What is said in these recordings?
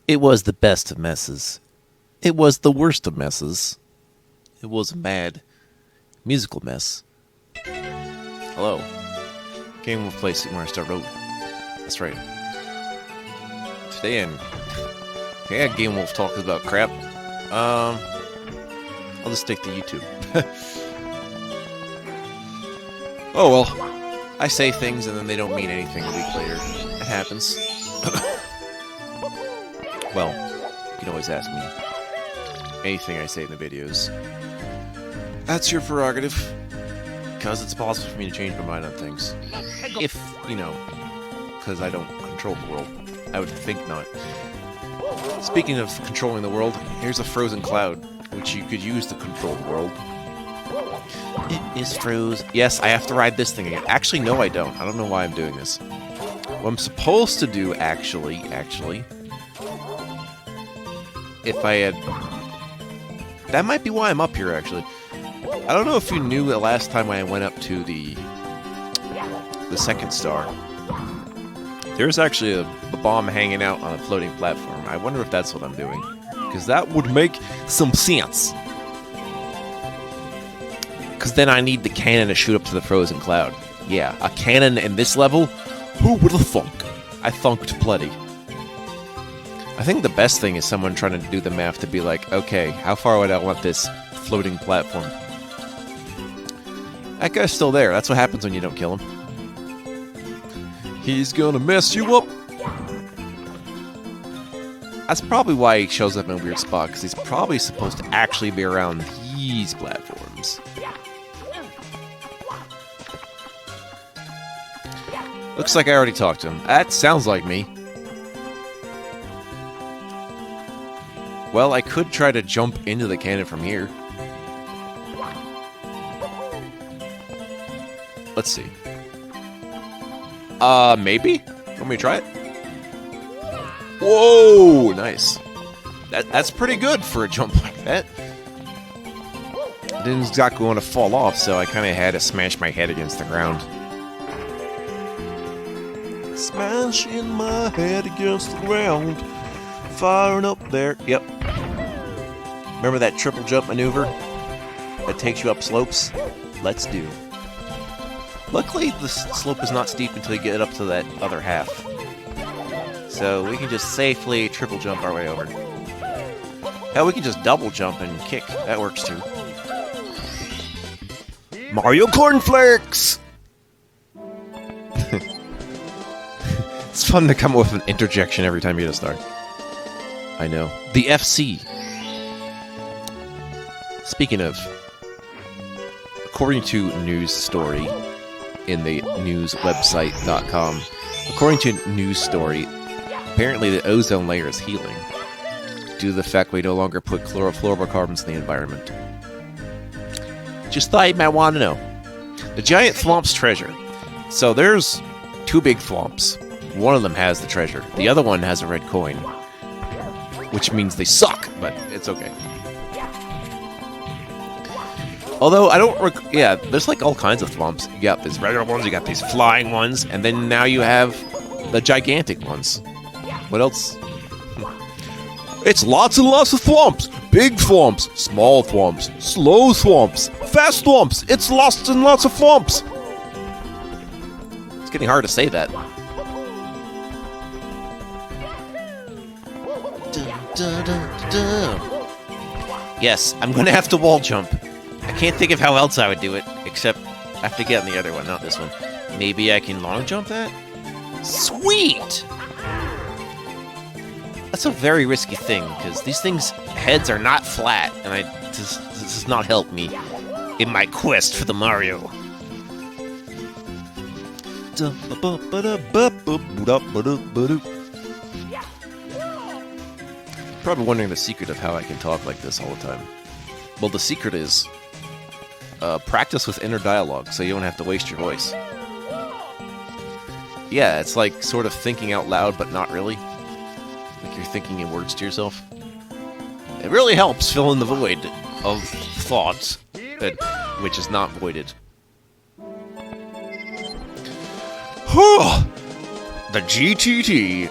It was the best of messes. It was the worst of messes. It was a mad musical mess. Hello. Game will play Super Mario Star Road. That's right. Today Game Wolf talks about crap. I'll just stick to YouTube. Oh well. I say things and then they don't mean anything a week later. It happens. Well, you can always ask me anything I say in the videos. That's your prerogative. Because it's possible for me to change my mind on things. If, because I don't control the world. I would think not. Speaking of controlling the world, here's a frozen cloud, which you could use to control the world. It is frozen. Yes, I have to ride this thing again. Actually, no, I don't. I don't know why I'm doing this. What I'm supposed to do, actually, if I had... That might be why I'm up here, actually. I don't know if you knew that last time when I went up to the second star, there's actually a bomb hanging out on a floating platform. I wonder if that's what I'm doing. Because that would make some sense. Because then I need the cannon to shoot up to the frozen cloud. Yeah, a cannon in this level? Who would have thunk? I thunked plenty. I think the best thing is someone trying to do the math to be like, okay, how far would I want this floating platform? That guy's still there. That's what happens when you don't kill him. He's gonna mess you up! That's probably why he shows up in a weird spot, because he's probably supposed to actually be around these platforms. Looks like I already talked to him. That sounds like me. Well, I could try to jump into the cannon from here. Let's see. Maybe? Want me to try it? Whoa! Nice. That's pretty good for a jump like that. I didn't exactly want to fall off, so I kind of had to smash my head against the ground. Smashing my head against the ground. Firing up there. Yep. Remember that triple jump maneuver that takes you up slopes? Let's do. Luckily, the slope is not steep until you get up to that other half. So we can just safely triple jump our way over. Hell, we can just double jump and kick. That works too. Mario Cornflakes! It's fun to come up with an interjection every time you get a start. I know. The FC. Speaking of, according to news story in the newswebsite.com, according to news story, apparently the ozone layer is healing due to the fact we no longer put chlorofluorocarbons in the environment. Just thought you might want to know. The giant thwomp's treasure. So there's two big thwomps. One of them has the treasure. The other one has a red coin. Which means they suck, but it's okay. Although, I don't... yeah, there's like all kinds of thwomps. You got these regular ones, you got these flying ones, and then now you have the gigantic ones. What else? It's lots and lots of thwomps. Big thwomps, small thwomps, slow thwomps, fast thwomps. It's lots and lots of thwomps. It's getting hard to say that. Yes, I'm gonna have to wall jump. I can't think of how else I would do it, except I have to get on the other one, not this one. Maybe I can long jump that? Sweet! That's a very risky thing, because these things' heads are not flat, and this does not help me in my quest for the Mario. Probably wondering the secret of how I can talk like this all the time. Well, the secret is practice with inner dialogue, so you don't have to waste your voice. Yeah, it's like sort of thinking out loud, but not really. Like you're thinking in words to yourself. It really helps fill in the void of thoughts, which is not voided. The GTT.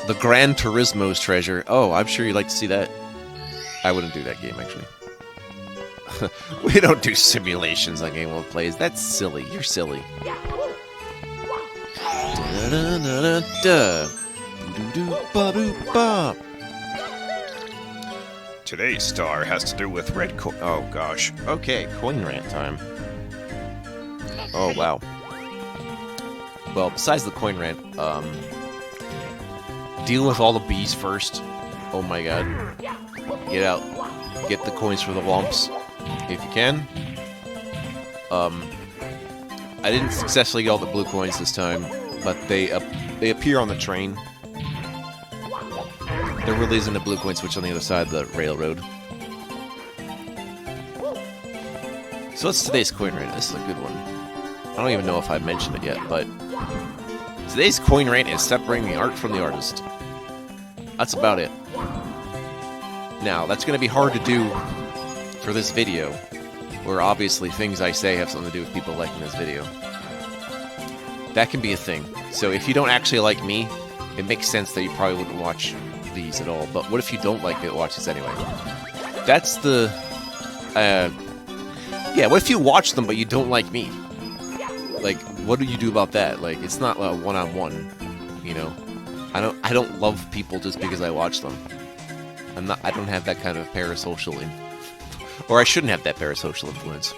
The Gran Turismo's treasure. Oh, I'm sure you'd like to see that. I wouldn't do that game, actually. We don't do simulations on Game World Plays. That's silly. You're silly. Today's star has to do with red coin. Oh, gosh. Okay, coin rant time. Oh, wow. Well, besides the coin rant, deal with all the bees first. Oh my god. Get out. Get the coins for the lumps, if you can. I didn't successfully get all the blue coins this time, but they appear on the train. There really isn't a blue coin switch on the other side of the railroad. So what's today's coin rant? This is a good one. I don't even know if I mentioned it yet, but today's coin rant is separating the art from the artist. That's about it. Now, that's going to be hard to do for this video, where obviously things I say have something to do with people liking this video. That can be a thing. So if you don't actually like me, it makes sense that you probably wouldn't watch these at all. But what if you don't like me to watch this anyway? That's the... yeah, what if you watch them but you don't like me? Like, what do you do about that? Like, it's not a one-on-one, you know? I don't love people just because I watch them. I don't have that kind of parasocial or I shouldn't have that parasocial influence.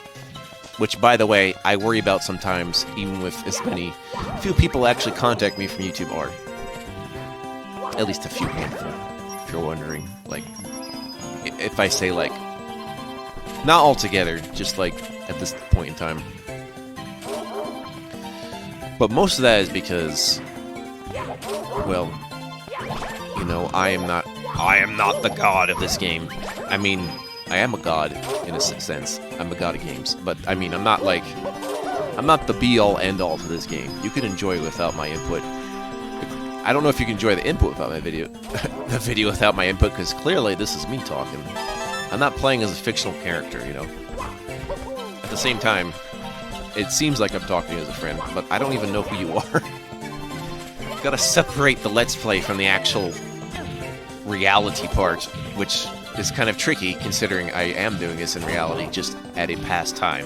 Which, by the way, I worry about sometimes, even with as few people actually contact me from YouTube are. At least a few handful, if you're wondering. Like, if I say, like, not altogether, just, like, at this point in time. But most of that is because, well, you know, I am not the god of this game. I mean, I am a god, in a sense. I'm a god of games. But, I mean, I'm not the be-all, end-all to this game. You can enjoy it without my input. I don't know if you can enjoy the input without my video. The video without my input, because clearly this is me talking. I'm not playing as a fictional character, you know. At the same time, it seems like I'm talking as a friend, but I don't even know who you are. Gotta separate the Let's Play from the actual reality part, which is kind of tricky, considering I am doing this in reality, just at a past time.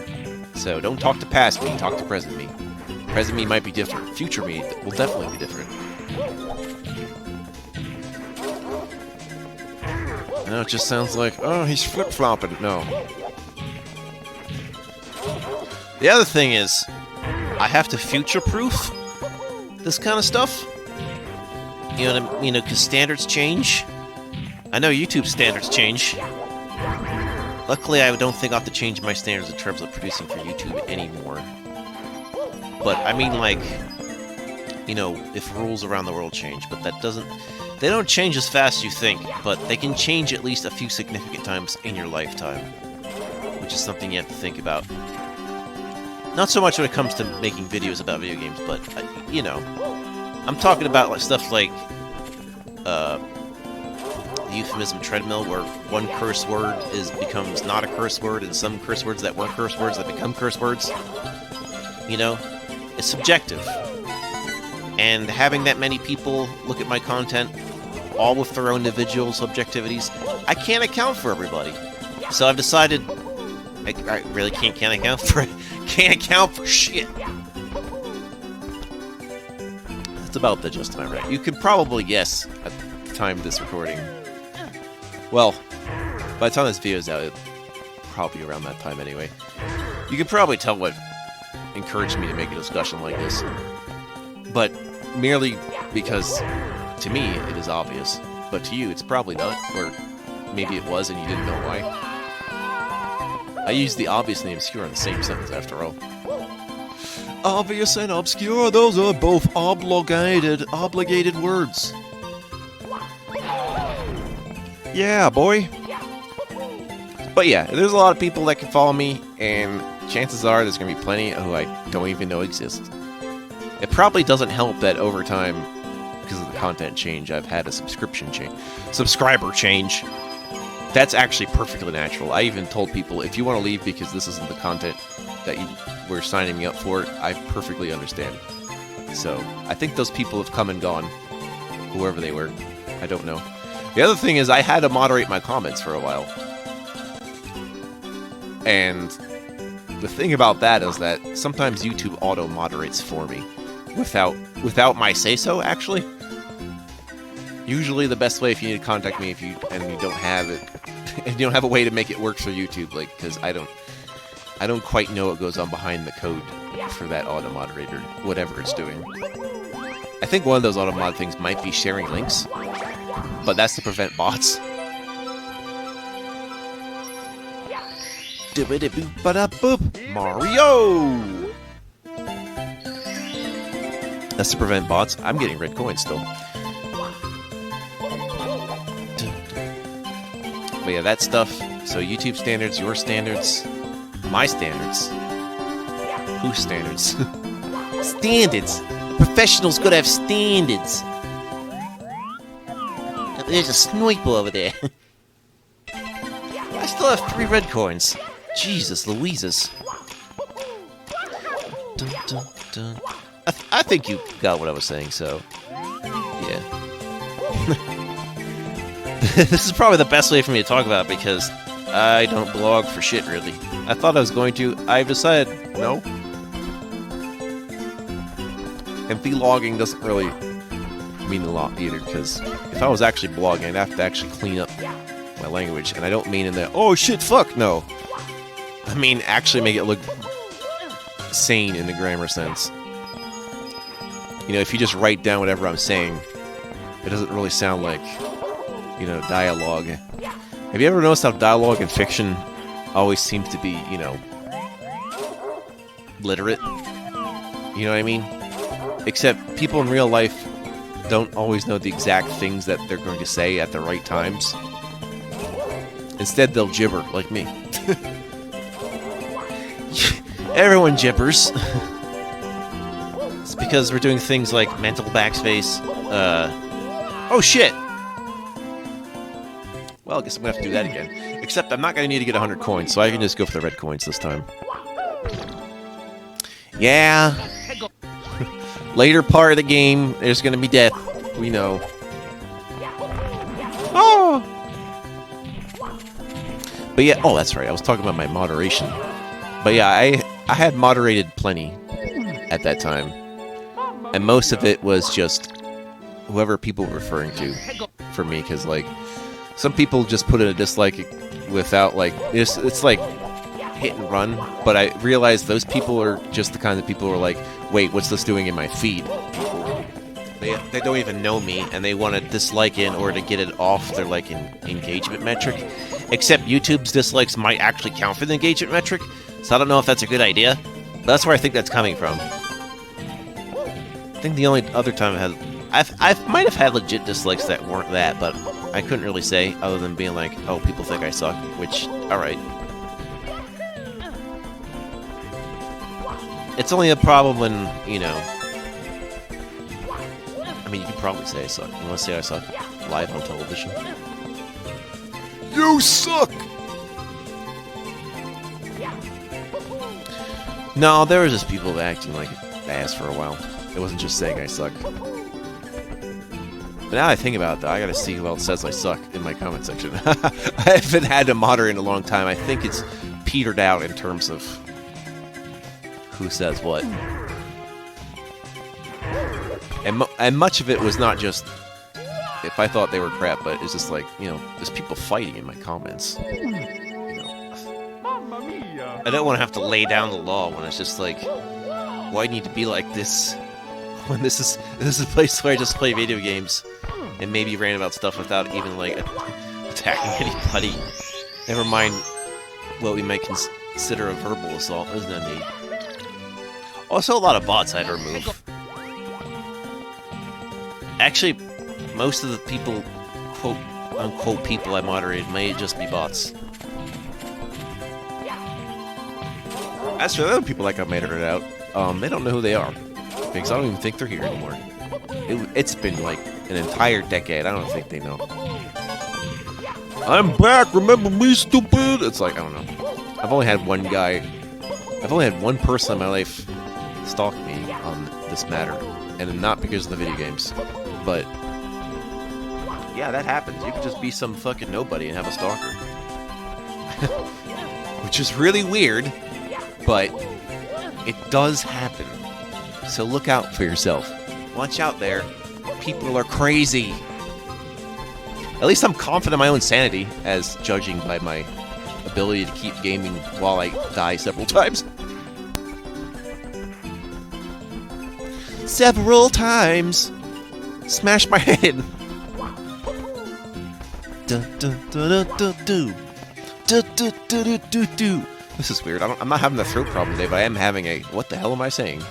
So don't talk to past me, talk to present me. Present me might be different. Future me will definitely be different. No, it just sounds like, oh, he's flip-flopping. No. The other thing is, I have to future-proof this kind of stuff. You know, because standards change. I know YouTube standards change. Luckily, I don't think I'll have to change my standards in terms of producing for YouTube anymore. But, I mean, like, you know, if rules around the world change, but that doesn't... They don't change as fast as you think, but they can change at least a few significant times in your lifetime. Which is something you have to think about. Not so much when it comes to making videos about video games, but, you know... I'm talking about like, stuff like... the euphemism treadmill, where one curse word becomes not a curse word, and some curse words that weren't curse words that become curse words. You know? It's subjective. And having that many people look at my content, all with their own individual subjectivities, I can't account for everybody. So I've decided I really can't account for it. Can't account for shit. That's about the just am I right. You can probably guess at the time of this recording. Well, by the time this video is out, it'll probably around that time anyway. You can probably tell what encouraged me to make a discussion like this. But merely because, to me, it is obvious. But to you, it's probably not. Or maybe it was and you didn't know why. I used the obvious and the obscure in the same sentence, after all. Obvious and obscure, those are both obligated words. Yeah, boy. But yeah, there's a lot of people that can follow me, and chances are there's going to be plenty who I don't even know exist. It probably doesn't help that over time, because of the content change, I've had a subscriber change. That's actually perfectly natural. I even told people, if you want to leave because this isn't the content that you were signing me up for, I perfectly understand. So, I think those people have come and gone. whoever they were. I don't know. The other thing is I had to moderate my comments for a while. And the thing about that is that sometimes YouTube auto-moderates for me. Without my say-so, actually. Usually the best way if you need to contact me you don't have it, and you don't have a way to make it work for YouTube, like, because I don't quite know what goes on behind the code for that auto-moderator, whatever it's doing. I think one of those auto-mod things might be sharing links, but that's to prevent bots. Mario! That's to prevent bots. I'm getting red coins still. But yeah, that stuff. So YouTube standards, your standards, my standards. Whose standards? Standards! Professionals gotta have standards! There's a sniper over there. I still have 3 red coins. Jesus Louises. Dun, dun, dun. I think you got what I was saying, so... yeah. This is probably the best way for me to talk about it, because I don't blog for shit, really. I thought I was going to. I've decided, no. And vlogging doesn't really mean a lot either, because if I was actually blogging, I'd have to actually clean up my language, and I don't mean in the, oh shit, fuck, no. I mean actually make it look sane in the grammar sense. You know, if you just write down whatever I'm saying, it doesn't really sound like, you know, dialogue. Have you ever noticed how dialogue in fiction always seems to be, you know, literate? You know what I mean? Except people in real life don't always know the exact things that they're going to say at the right times. Instead, they'll gibber, like me. Everyone gibbers. It's because we're doing things like mental backspace. Oh shit! Well, I guess I'm gonna have to do that again. Except I'm not gonna need to get 100 coins, so I can just go for the red coins this time. Yeah. Later part of the game, there's gonna be death. We know. Oh! But yeah, oh, that's right. I was talking about my moderation. But yeah, I had moderated plenty at that time. And most of it was just whoever people were referring to for me, because, like, some people just put in a dislike without, like, it's like hit and run, but I realized those people are just the kind of people who are like, wait, what's this doing in my feed? They don't even know me, and they want to dislike it in order to get it off their, like, engagement metric. Except YouTube's dislikes might actually count for the engagement metric, so I don't know if that's a good idea. But that's where I think that's coming from. I think the only other time I might have had legit dislikes that weren't that, but I couldn't really say, other than being like, oh, people think I suck, which, alright. It's only a problem when, you know... I mean, you could probably say I suck. You want to say I suck live on television? You suck! No, there was just people acting like ass for a while. It wasn't just saying I suck. But now I think about it, though, I gotta see who else says I suck in my comment section. I haven't had to moderate in a long time. I think it's petered out in terms of who says what. And much of it was not just if I thought they were crap, but it's just like, you know, there's people fighting in my comments. You know, I don't want to have to lay down the law when it's just like, why do I need to be like this when this is a place where I just play video games and maybe rant about stuff without even, like, attacking anybody. Never mind what we might consider a verbal assault. There's no need. Also, a lot of bots I had to remove. Actually, most of the people, quote-unquote people I moderated may just be bots. As for the other people like I moderated out, they don't know who they are. Because I don't even think they're here anymore. It's been like an entire decade. I don't think they know. I'm back, remember me, stupid? It's like, I don't know. I've only had one person in my life stalk me on this matter. And not because of the video games. But Yeah, that happens. You can just be some fucking nobody and have a stalker. Which is really weird, but it does happen. So look out for yourself. Watch out there. People are crazy. At least I'm confident in my own sanity, as judging by my ability to keep gaming while I die several times. Several times! Smash my head! This is weird. I'm not having a throat problem today, but I am having a... What the hell am I saying?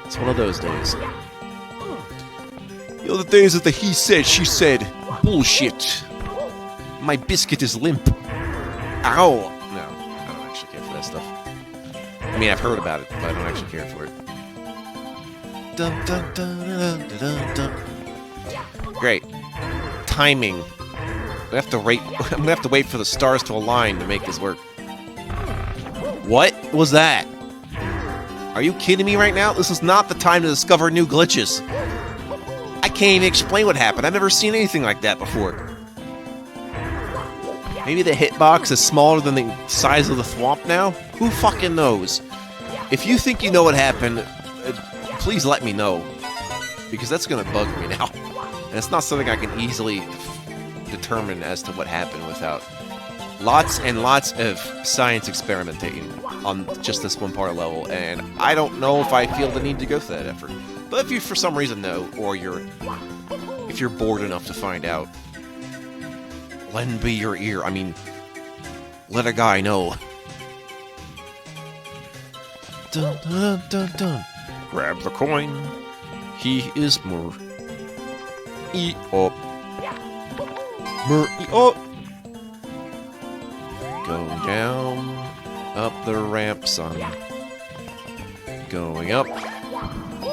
It's one of those days. You know, the days of the he said, she said bullshit. My biscuit is limp. Ow! No, I don't actually care for that stuff. I mean, I've heard about it, but I don't actually care for it. Dun, dun, dun, dun, dun, dun. Great. Timing. I'm gonna have to wait for the stars to align to make this work. What was that? Are you kidding me right now? This is not the time to discover new glitches. I can't even explain what happened. I've never seen anything like that before. Maybe the hitbox is smaller than the size of the thwomp now? Who fucking knows? If you think you know what happened, please let me know. Because that's gonna bug me now. And it's not something I can easily determine as to what happened without lots and lots of science experimenting on just this one part level, and I don't know if I feel the need to go through that effort. But if you for some reason know, or if you're bored enough to find out, lend me your ear. I mean, let a guy know. Dun, dun, dun, dun. Grab the coin. He is more. E-op. Oh! Going down, up the ramp, son. Going up,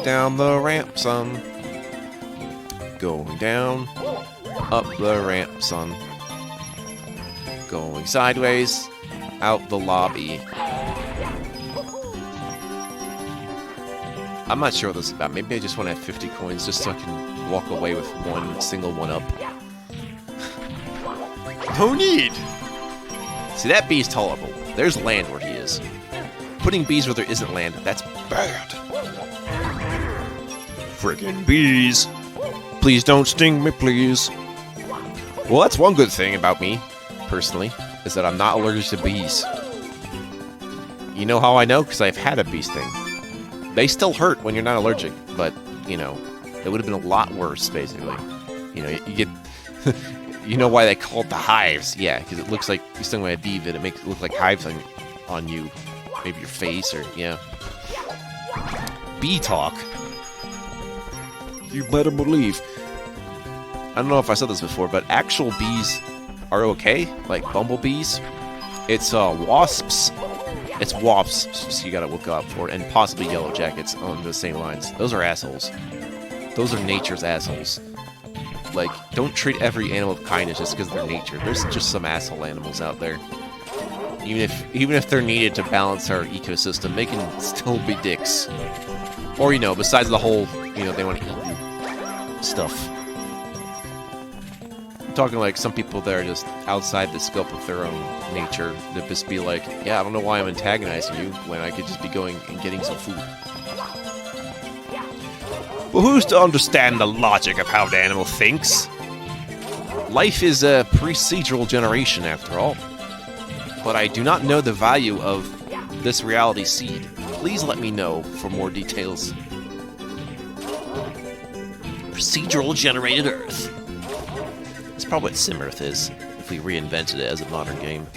down the ramp, son. Going down, up the ramp, son. Going sideways, out the lobby. I'm not sure what this is about. Maybe I just want to have 50 coins just so I can walk away with one single one-up. No need! See, that bee's tolerable. There's land where he is. Putting bees where there isn't land, that's bad. Friggin' bees. Please don't sting me, please. Well, that's one good thing about me, personally, is that I'm not allergic to bees. You know how I know? Because I've had a bee sting. They still hurt when you're not allergic, but, you know, it would have been a lot worse, basically. You know, you get... You know why they call it the hives? Yeah, because it looks like you're stung by a bee, but it makes it look like hives on you. Maybe your face, or, yeah. Bee talk. You better believe. I don't know if I said this before, but actual bees are okay. Like bumblebees. It's wasps. It's wasps, so you gotta look up for it. And possibly yellow jackets on the same lines. Those are assholes. Those are nature's assholes. Like, don't treat every animal with kindness just because they're nature. There's just some asshole animals out there. Even if they're needed to balance our ecosystem, they can still be dicks. Or, you know, besides the whole, you know, they want to eat you stuff. I'm talking like some people that are just outside the scope of their own nature. That just be like, yeah, I don't know why I'm antagonizing you when I could just be going and getting some food. But who's to understand the logic of how the animal thinks? Life is a procedural generation, after all. But I do not know the value of this reality seed. Please let me know for more details. Procedural generated Earth. That's probably what SimEarth is, if we reinvented it as a modern game.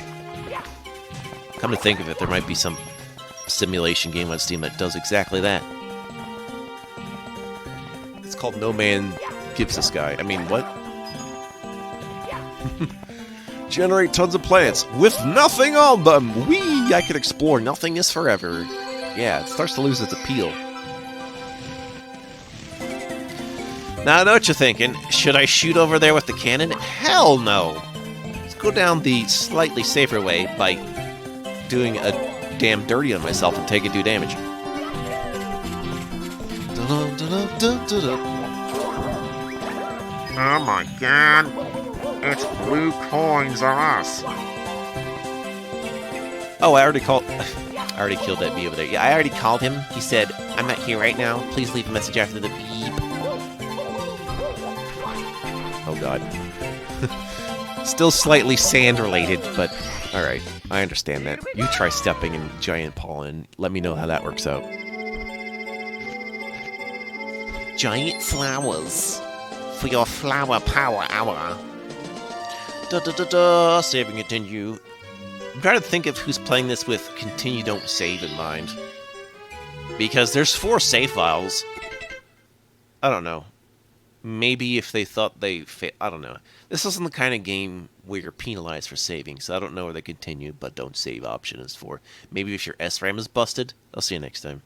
Come to think of it, there might be some simulation game on Steam that does exactly that. It's called No Man Gives a Sky. I mean, what? Generate tons of planets with nothing on them! Whee! I can explore. Nothing is forever. Yeah, it starts to lose its appeal. Now I know what you're thinking. Should I shoot over there with the cannon? Hell no! Let's go down the slightly safer way by doing a damn dirty on myself and taking 2 damage. Oh my god. It's blue coins or us. Oh, I already called. I already killed that bee over there. Yeah, I already called him. He said, "I'm not here right now. Please leave a message after the beep." Oh god. Still slightly sand related, but alright. I understand that. You try stepping in giant pollen and let me know how that works out. Giant flowers for your flower power hour. Da da da da. Save and continue. I'm trying to think of who's playing this with continue don't save in mind. Because there's 4 save files. I don't know. Maybe if they thought they I don't know. This isn't the kind of game where you're penalized for saving, so I don't know where the continue but don't save option is for. Maybe if your SRAM is busted. I'll see you next time.